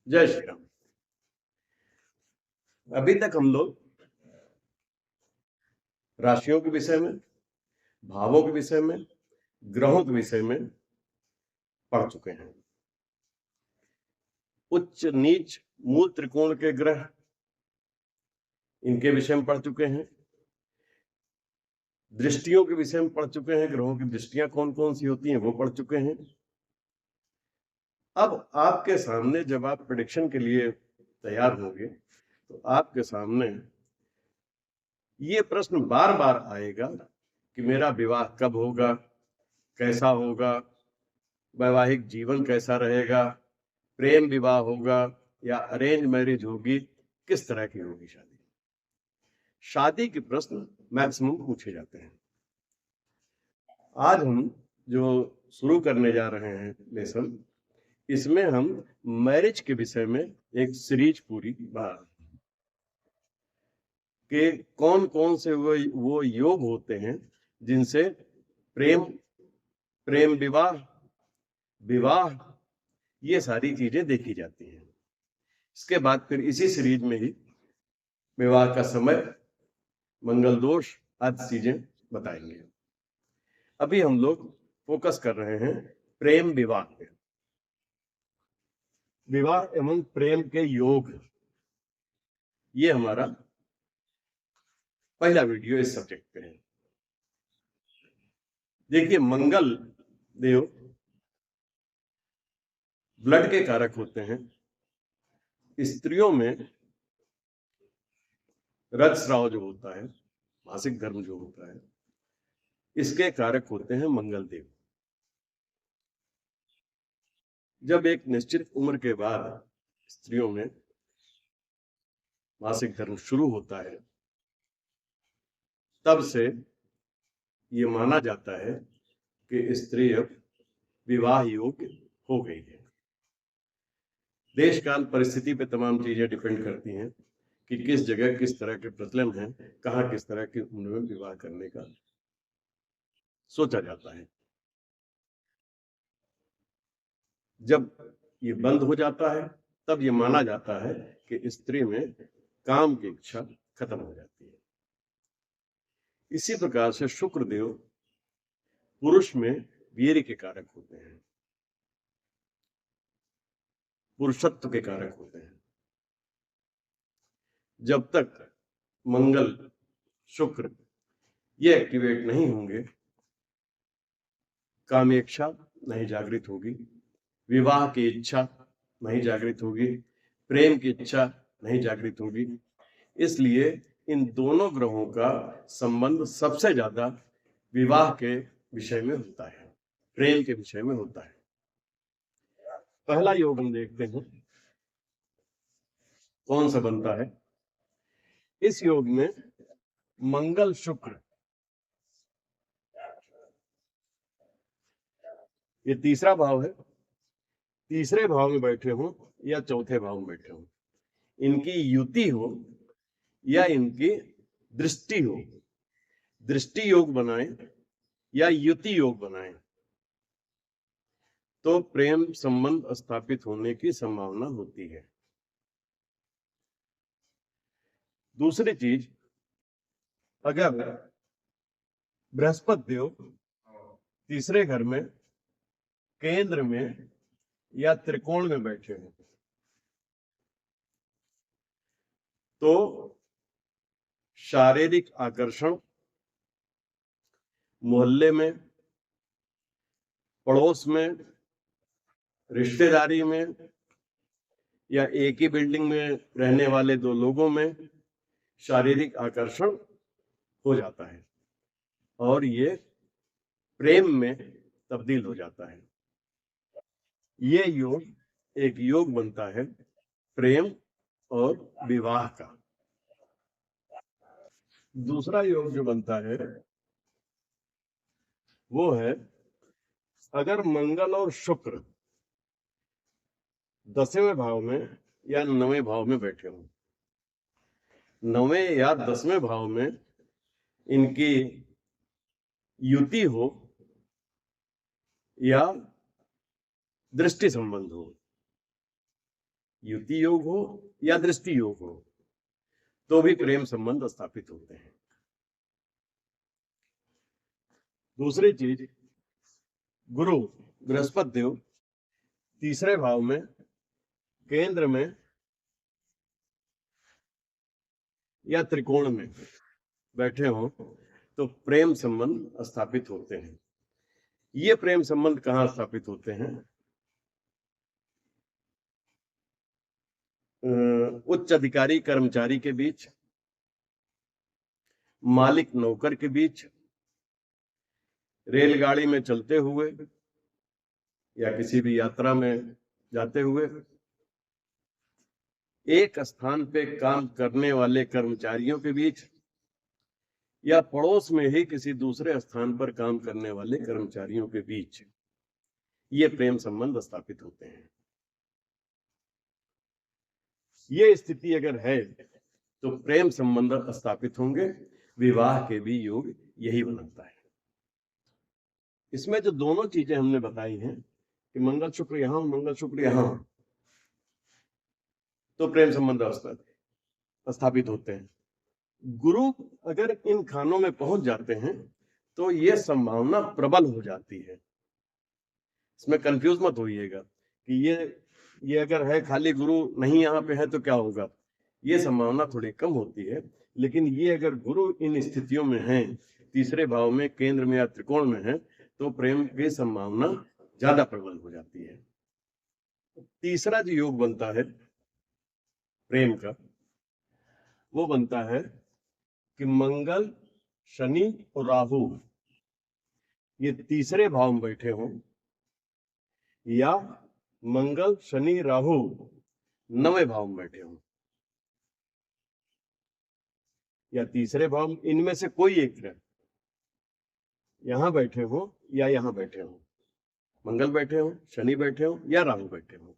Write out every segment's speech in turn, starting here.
जय श्री राम। अभी तक हम लोग राशियों के विषय में, भावों के विषय में, ग्रहों के विषय में पढ़ चुके हैं। उच्च नीच मूल त्रिकोण के ग्रह, इनके विषय में पढ़ चुके हैं। दृष्टियों के विषय में पढ़ चुके हैं, ग्रहों की दृष्टियां कौन कौन सी होती हैं वो पढ़ चुके हैं। अब आपके सामने जब आप प्रेडिक्शन के लिए तैयार होंगे तो आपके सामने ये प्रश्न बार बार आएगा कि मेरा विवाह कब होगा, कैसा होगा, वैवाहिक जीवन कैसा रहेगा, प्रेम विवाह होगा या अरेंज मैरिज होगी, किस तरह की होगी शादी। शादी के प्रश्न मैक्सिमम पूछे जाते हैं। आज हम जो शुरू करने जा रहे हैं लेसन, इसमें हम मैरिज के विषय में एक सीरीज पूरी बात कि कौन कौन से वो योग होते हैं जिनसे प्रेम विवाह, विवाह, ये सारी चीजें देखी जाती हैं। इसके बाद फिर इसी सीरीज में ही विवाह का समय, मंगल दोष आदि चीजें बताएंगे। अभी हम लोग फोकस कर रहे हैं प्रेम विवाह पे। विवाह एवं प्रेम के योग, ये हमारा पहला वीडियो इस सब्जेक्ट पे है। देखिए, मंगल देव ब्लड के कारक होते हैं। स्त्रियों में रजस्राव जो होता है, मासिक धर्म जो होता है, इसके कारक होते हैं मंगल देव। जब एक निश्चित उम्र के बाद स्त्रियों में मासिक धर्म शुरू होता है, तब से ये माना जाता है कि स्त्री अब विवाह योग्य हो गई है। देश काल परिस्थिति पे तमाम चीजें डिपेंड करती हैं कि किस जगह किस तरह के प्रचलन है, कहाँ किस तरह की उम्र में विवाह करने का सोचा जाता है। जब ये बंद हो जाता है तब ये माना जाता है कि स्त्री में काम की इच्छा खत्म हो जाती है। इसी प्रकार से शुक्र देव पुरुष में वीर्य के कारक होते हैं, पुरुषत्व के कारक होते हैं। जब तक मंगल शुक्र ये एक्टिवेट नहीं होंगे, कामेक्षा नहीं जागृत होगी, विवाह की इच्छा नहीं जागृत होगी, प्रेम की इच्छा नहीं जागृत होगी। इसलिए इन दोनों ग्रहों का संबंध सबसे ज्यादा विवाह के विषय में होता है, प्रेम के विषय में होता है। पहला योग हम देखते हैं कौन सा बनता है। इस योग में मंगल शुक्र, ये तीसरा भाव है, तीसरे भाव में बैठे हो या चौथे भाव में बैठे हो, इनकी युति हो या इनकी दृष्टि हो, दृष्टि योग बनाए या युति योग बनाए, तो प्रेम संबंध स्थापित होने की संभावना होती है। दूसरी चीज, अगर बृहस्पति देव तीसरे घर में, केंद्र में या त्रिकोण में बैठे हो, तो शारीरिक आकर्षण, मोहल्ले में, पड़ोस में, रिश्तेदारी में या एक ही बिल्डिंग में रहने वाले दो लोगों में शारीरिक आकर्षण हो जाता है और ये प्रेम में तब्दील हो जाता है। ये योग एक योग बनता है प्रेम और विवाह का। दूसरा योग जो बनता है वो है, अगर मंगल और शुक्र 10वें भाव में या 9वें भाव में बैठे हो, 9वें या 10वें भाव में इनकी युति हो या दृष्टि संबंध हो, युति योग हो या दृष्टि योग हो, तो भी प्रेम संबंध स्थापित होते हैं। दूसरी चीज, गुरु बृहस्पति देव तीसरे भाव में केंद्र में या त्रिकोण में बैठे हो तो प्रेम संबंध स्थापित होते हैं। ये प्रेम संबंध कहाँ स्थापित होते हैं? उच्च अधिकारी कर्मचारी के बीच, मालिक नौकर के बीच, रेलगाड़ी में चलते हुए या किसी भी यात्रा में जाते हुए, एक स्थान पे काम करने वाले कर्मचारियों के बीच, या पड़ोस में ही किसी दूसरे स्थान पर काम करने वाले कर्मचारियों के बीच ये प्रेम संबंध स्थापित होते हैं। ये स्थिति अगर है तो प्रेम संबंध स्थापित होंगे। विवाह के भी योग यही बनाता है। इसमें जो दोनों चीजें हमने बताई हैं कि मंगल शुक्र यहां, मंगल शुक्र यहां, तो प्रेम संबंध स्थापित होते हैं। गुरु अगर इन खानों में पहुंच जाते हैं तो ये संभावना प्रबल हो जाती है। इसमें कंफ्यूज मत होइएगा कि ये अगर है खाली गुरु नहीं यहाँ पे है तो क्या होगा। ये संभावना थोड़ी कम होती है, लेकिन ये अगर गुरु इन स्थितियों में है, तीसरे भाव में, केंद्र में या त्रिकोण में है, तो प्रेम की संभावना ज्यादा प्रबल हो जाती है। तीसरा जो योग बनता है प्रेम का, वो बनता है कि मंगल, शनि और राहु ये तीसरे भाव में बैठे हों, या मंगल, शनि, राहु नवे भाव में बैठे हों, या तीसरे भाव, इनमें से कोई एक ग्रह यहां बैठे हो या यहां बैठे हो, मंगल बैठे हो, शनि बैठे हो या राहु बैठे हो।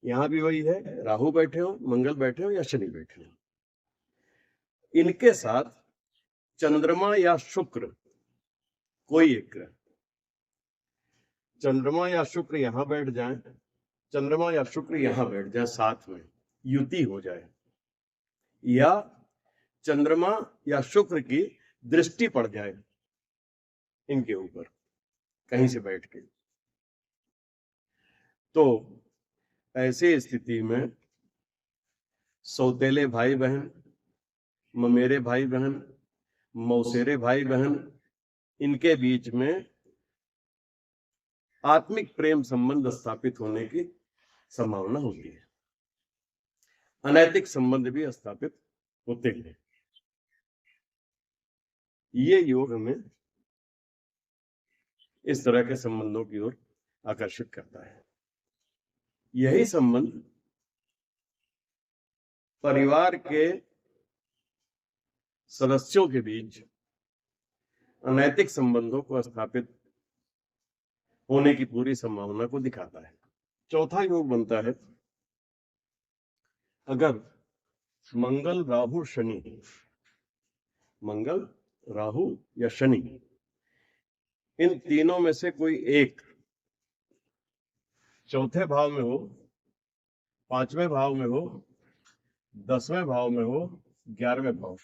यहां भी वही है, राहु बैठे हो, मंगल बैठे हो या शनि बैठे हो। इनके साथ चंद्रमा या शुक्र, कोई एक ग्रह, चंद्रमा या शुक्र यहां बैठ जाए, चंद्रमा या शुक्र यहां बैठ जाए, साथ में युति हो जाए, या चंद्रमा या शुक्र की दृष्टि पड़ जाए इनके ऊपर कहीं से बैठ के, तो ऐसी स्थिति में सौतेले भाई बहन, ममेरे भाई बहन, मौसेरे भाई बहन, इनके बीच में आत्मिक प्रेम संबंध स्थापित होने की संभावना होती है। अनैतिक संबंध भी स्थापित होते हैं। ये योग हमें इस तरह के संबंधों की ओर आकर्षित करता है। यही संबंध परिवार के सदस्यों के बीच अनैतिक संबंधों को स्थापित होने की पूरी संभावना को दिखाता है। चौथा योग बनता है अगर मंगल, राहु, शनि, मंगल, राहु या शनि, इन तीनों में से कोई एक चौथे भाव में हो, पांचवें भाव में हो, 10वें भाव में हो, 11वें भाव,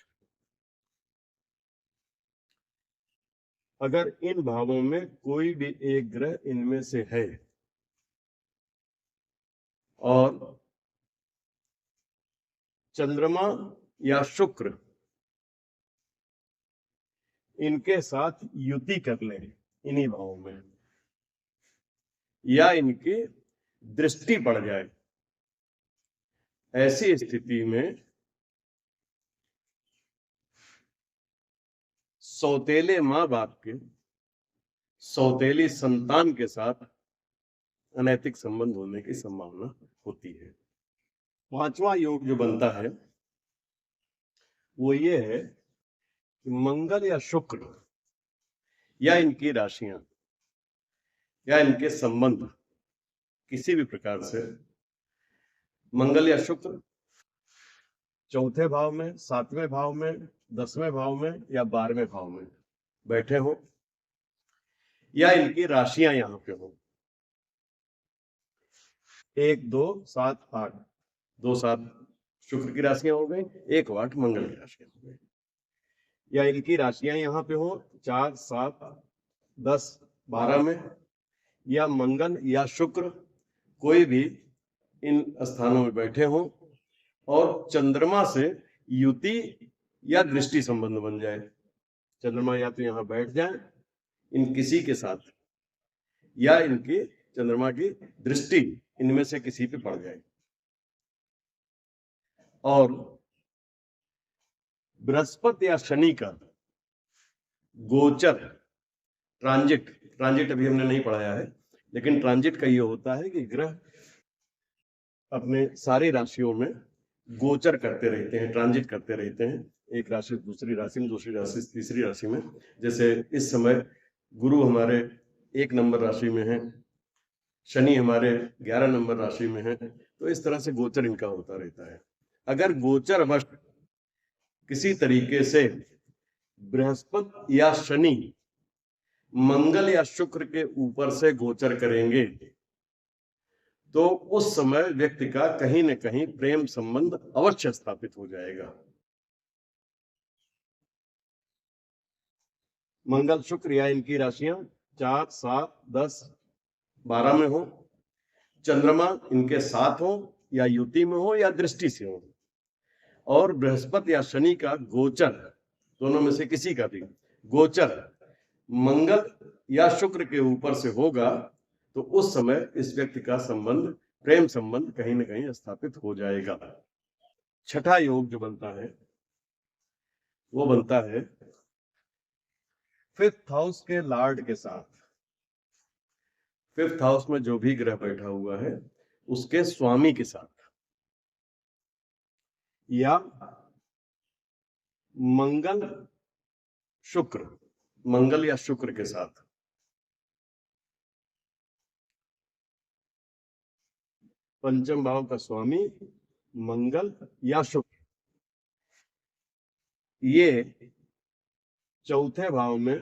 अगर इन भावों में कोई भी एक ग्रह इनमें से है और चंद्रमा या शुक्र इनके साथ युति कर ले इन्हीं भावों में, या इनकी दृष्टि पड़ जाए, ऐसी स्थिति में सौतेले मां बाप के सौतेली संतान के साथ अनैतिक संबंध होने की संभावना होती है। पांचवा योग जो बनता है वो ये है कि मंगल या शुक्र या इनकी राशियां या इनके संबंध किसी भी प्रकार से मंगल या शुक्र चौथे भाव में, 7वें भाव में, 10वें भाव में या 12वें भाव में बैठे हो, या इनकी राशियां यहां पे हो, 1 2 7 8, 2 7 शुक्र की राशियां हो गई, 1 8 मंगल की राशियां हो गई। या इनकी राशियां यहाँ पे हो 4 7 10 12 में, या मंगल या शुक्र कोई भी इन स्थानों में बैठे हों और चंद्रमा से युति या दृष्टि संबंध बन जाए। चंद्रमा या तो यहाँ बैठ जाए इन किसी के साथ, या इनकी चंद्रमा की दृष्टि इनमें से किसी पे पड़ जाए। और बृहस्पति या शनि का गोचर, ट्रांजिट अभी हमने नहीं पढ़ाया है, लेकिन ट्रांजिट का ये होता है कि ग्रह अपने सारी राशियों में गोचर करते रहते हैं, ट्रांजिट करते रहते हैं, एक राशि दूसरी राशि में, दूसरी राशि तीसरी राशि में। जैसे इस समय गुरु हमारे 1 नंबर राशि में है, शनि हमारे 11 नंबर राशि में है, तो इस तरह से गोचर इनका होता रहता है। अगर गोचर वश किसी तरीके से बृहस्पति या शनि मंगल या शुक्र के ऊपर से गोचर करेंगे तो उस समय व्यक्ति का कहीं न कहीं प्रेम संबंध अवश्य स्थापित हो जाएगा। मंगल शुक्र या इनकी राशियां 4 7 10 12 में हो, चंद्रमा इनके साथ हो या युति में हो या दृष्टि से हो, और बृहस्पति या शनि का गोचर, दोनों में से किसी का भी गोचर मंगल या शुक्र के ऊपर से होगा तो उस समय इस व्यक्ति का संबंध, प्रेम संबंध कहीं न कहीं स्थापित हो जाएगा। छठा योग जो बनता है वो बनता है 5th हाउस के लॉर्ड के साथ। 5th हाउस में जो भी ग्रह बैठा हुआ है उसके स्वामी के साथ, या मंगल या शुक्र के साथ। पंचम भाव का स्वामी मंगल या शुक्र, ये चौथे भाव में,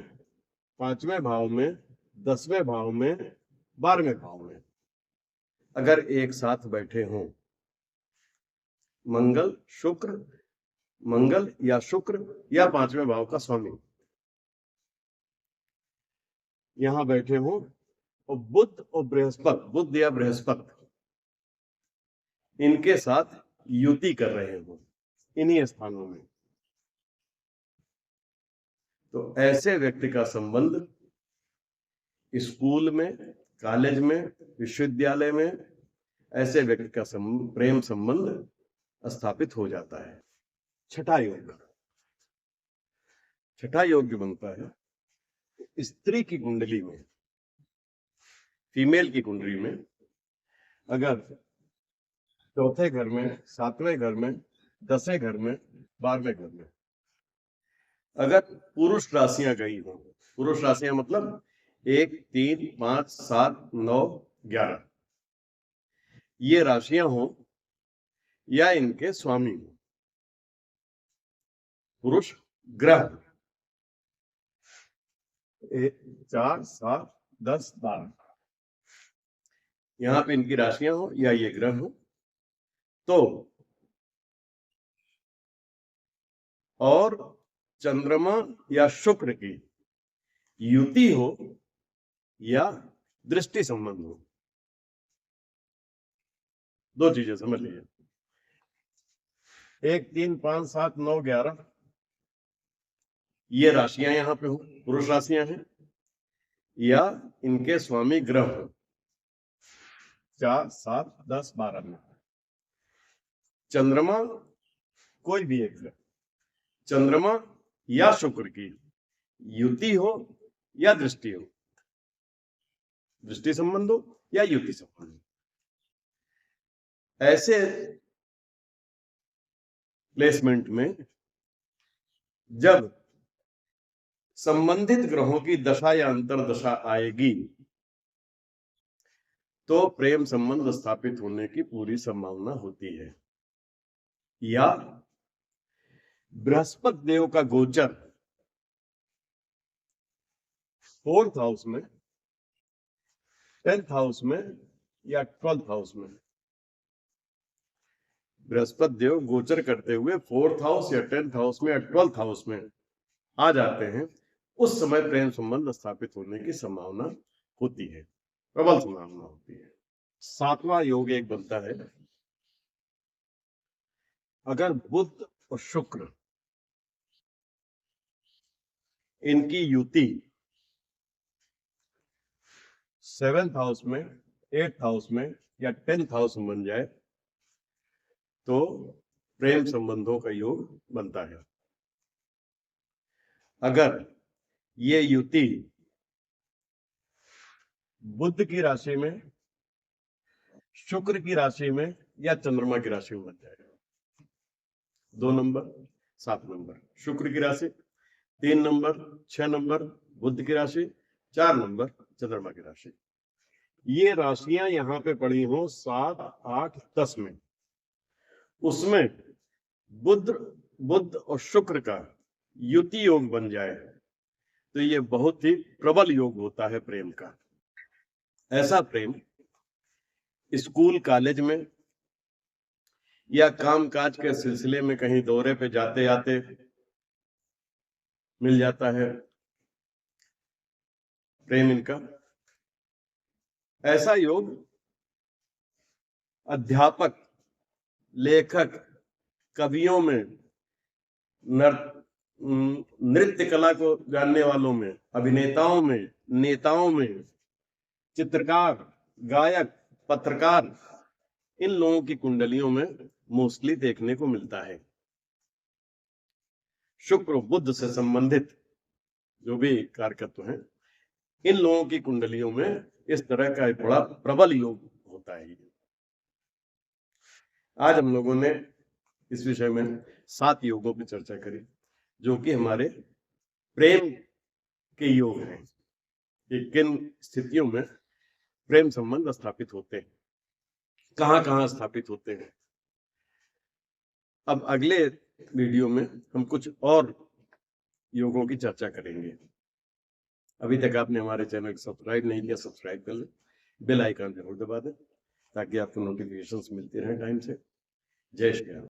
5वें भाव में, 10वें भाव में, 12वें भाव में अगर एक साथ बैठे हों, मंगल या शुक्र या 5वें भाव का स्वामी यहां बैठे हों, और बुध या बृहस्पति इनके साथ युति कर रहे हों इन्हीं स्थानों में, तो ऐसे व्यक्ति का संबंध स्कूल में, कॉलेज में, विश्वविद्यालय में ऐसे व्यक्ति का प्रेम संबंध स्थापित हो जाता है। छठा योग जो बनता है स्त्री की कुंडली में, फीमेल की कुंडली में अगर चौथे घर में, 7वें घर में, 10वें घर में, 12वें घर में अगर पुरुष राशियां गई हो, पुरुष राशियां मतलब 1 3 5 7 9 11, ये राशियां हो या इनके स्वामी हो, पुरुष ग्रह 4 7 10 12, यहां पे इनकी राशियां हो या ये ग्रह हो, तो और चंद्रमा या शुक्र की युति हो या दृष्टि संबंध हो, दो चीजें समझ लीजिए। 1 3 5 7 9 11 ये राशियां यहां पे हो, पुरुष राशियां हैं, या इनके स्वामी ग्रह हो 4 7 10 12 में। चंद्रमा कोई भी एक ग्रह, चंद्रमा या शुक्र की युति हो या दृष्टि हो, दृष्टि संबंध हो या युति संबंध हो, ऐसे प्लेसमेंट में जब संबंधित ग्रहों की दशा या अंतरदशा आएगी तो प्रेम संबंध स्थापित होने की पूरी संभावना होती है। या बृहस्पति देव का गोचर 4th हाउस में, 10th हाउस में या 12th हाउस में। बृहस्पति देव गोचर करते हुए 4th हाउस या 10th हाउस में या 12th हाउस में आ जाते हैं, उस समय प्रेम संबंध स्थापित होने की संभावना होती है, प्रबल संभावना होती है। 7वां योग एक बनता है, अगर बुध और शुक्र इनकी युति 7th हाउस में, 8th हाउस में या 10th हाउस में बन जाए तो प्रेम संबंधों का योग बनता है। अगर ये युति बुध की राशि में, शुक्र की राशि में या चंद्रमा की राशि में बन जाए, 2 नंबर 7 नंबर शुक्र की राशि, 3 नंबर 6 नंबर बुध की राशि, 4 नंबर चंद्रमा की राशि, ये राशियां यहां पे पड़ी हो 7, 8, 10 में, उसमें बुध और शुक्र का युति योग बन जाए तो ये बहुत ही प्रबल योग होता है प्रेम का। ऐसा प्रेम स्कूल कॉलेज में या कामकाज के सिलसिले में कहीं दौरे पे जाते आते मिल जाता है प्रेम इनका। ऐसा योग अध्यापक, लेखक, कवियों में, नृत्य कला को जानने वालों में, अभिनेताओं में, नेताओं में, चित्रकार, गायक, पत्रकार, इन लोगों की कुंडलियों में मोस्टली देखने को मिलता है। शुक्र बुध से संबंधित जो भी कारकत्व हैं, इन लोगों की कुंडलियों में इस तरह का एक बड़ा प्रबल योग होता है। आज हम लोगों ने इस विषय में 7 योगों पर चर्चा करी जो कि हमारे प्रेम के योग हैं, कि किन स्थितियों में प्रेम संबंध स्थापित होते हैं, कहां कहां स्थापित होते हैं। अब अगले वीडियो में हम कुछ और योगों की चर्चा करेंगे। अभी तक आपने हमारे चैनल को सब्सक्राइब नहीं किया, सब्सक्राइब कर लें, बेल आइकन जरूर दबा दें ताकि आपको नोटिफिकेशंस मिलती रहें टाइम से। जय श्री राम।